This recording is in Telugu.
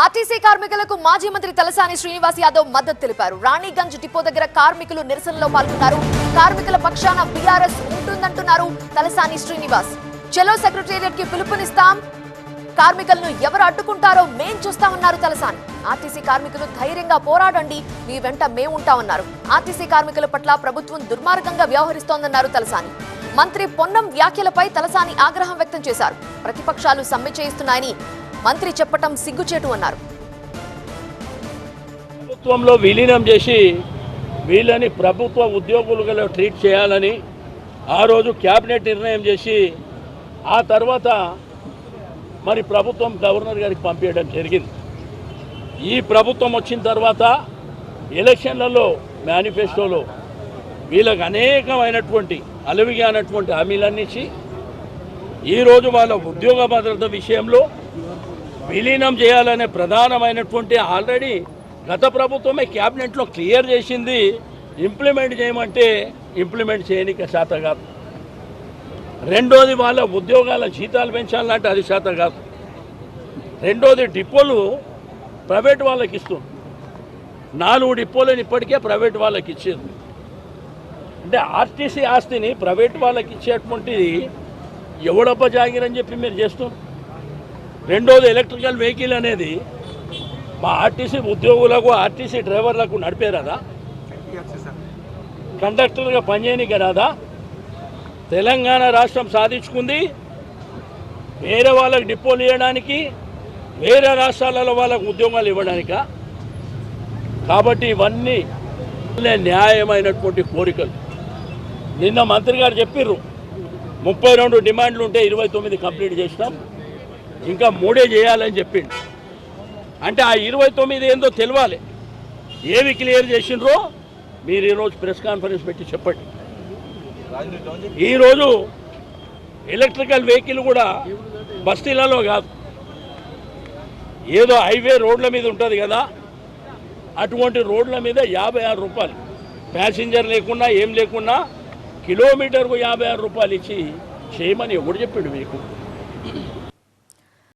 ఆర్టీసీ కార్మికులకు మాజీ మంత్రి తలసాని శ్రీనివాస్ యాదవ్ మద్దతు తెలిపారు. రాణిగంజ్ డిపో దగ్గర కార్మికులు నిరసనలో పాల్గొన్నారు. కార్మికుల పక్షాన బీఆర్ఎస్ ఉంటుందంటున్నారు తలసాని శ్రీనివాస్. చలో సెక్రటేరియట్ కి పిలుపునిస్తాం, కార్మికులను ఎవరు అడ్డుకుంటారో మేం చూస్తామన్నారు తలసాని. ఆర్టీసీ కార్మికులు ధైర్యంగా పోరాడండి, మీ వెంట మేముంటామన్నారు. ఆర్టీసీ కార్మికుల పట్ల ప్రభుత్వం దుర్మార్గంగా వ్యవహరిస్తోందన్నారు తలసాని. మంత్రి పొన్నం వ్యాఖ్యలపై తలసాని ఆగ్రహం వ్యక్తం చేశారు. ప్రతిపక్షాలు సమ్మె చేయిస్తున్నాయని మంత్రి చెప్పటం సిగ్గుచేటు అన్నారు. ప్రభుత్వంలో విలీనం చేసి వీళ్ళని ప్రభుత్వ ఉద్యోగులుగా ట్రీట్ చేయాలని ఆ రోజు క్యాబినెట్ నిర్ణయం చేసి ఆ తర్వాత మరి ప్రభుత్వం గవర్నర్ గారికి పంపించడం జరిగింది. ఈ ప్రభుత్వం వచ్చిన తర్వాత ఎలక్షన్లలో మేనిఫెస్టోలో వీళ్ళకి అనేకమైనటువంటి అలవిగానటువంటి హామీలన్నీ ఇచ్చి ఈరోజు వాళ్ళ ఉద్యోగ భద్రత విషయంలో విలీనం చేయాలనే ప్రధానమైనటువంటి ఆల్రెడీ గత ప్రభుత్వమే క్యాబినెట్లో క్లియర్ చేసింది. ఇంప్లిమెంట్ చేయమంటే ఇంప్లిమెంట్ చేయడానికి శాత కాదు. రెండోది వాళ్ళ ఉద్యోగాల జీతాలు పెంచాలంటే అది శాత కాదు. రెండోది డిపోలు ప్రైవేట్ వాళ్ళకి ఇస్తుంది. 4 డిపోలను ఇప్పటికే ప్రైవేట్ వాళ్ళకి ఇచ్చేది. అంటే ఆర్టీసీ ఆస్తిని ప్రైవేట్ వాళ్ళకి ఇచ్చేటువంటిది ఎవడబ్బ జాగిరని చెప్పి మీరు చేస్తున్నారు. రెండోది ఎలక్ట్రికల్ వెహికల్ అనేది మా ఆర్టీసీ ఉద్యోగులకు ఆర్టీసీ డ్రైవర్లకు నడిపేరాదా, కండక్టర్గా పనిచేయనికి రాదా? తెలంగాణ రాష్ట్రం సాధించుకుంది వేరే వాళ్ళకి డిపోలు ఇవ్వడానికి, వేరే రాష్ట్రాలలో వాళ్ళకు ఉద్యోగాలు ఇవ్వడానికా? కాబట్టి ఇవన్నీ న్యాయమైనటువంటి కోరికలు. నిన్న మంత్రి గారు చెప్పిర్రు 32 డిమాండ్లు ఉంటే 29 కంప్లీట్ చేసినాం, ఇంకా 3 చేయాలని చెప్పిండు. అంటే ఆ 29 ఏందో తెలియాలి. ఏవి క్లియర్ చేసిండ్రో మీరు ఈరోజు ప్రెస్ కాన్ఫరెన్స్ పెట్టి చెప్పండి. ఈరోజు ఎలక్ట్రికల్ వెహికల్ కూడా బస్తీలలో కాదు, ఏదో హైవే రోడ్ల మీద ఉంటుంది కదా, అటువంటి రోడ్ల మీద 56 రూపాయలు ప్యాసింజర్ లేకున్నా ఏం లేకున్నా కిలోమీటర్కు 56 రూపాయలు ఇచ్చి చేయమని ఎవడు చెప్పిండు మీకు?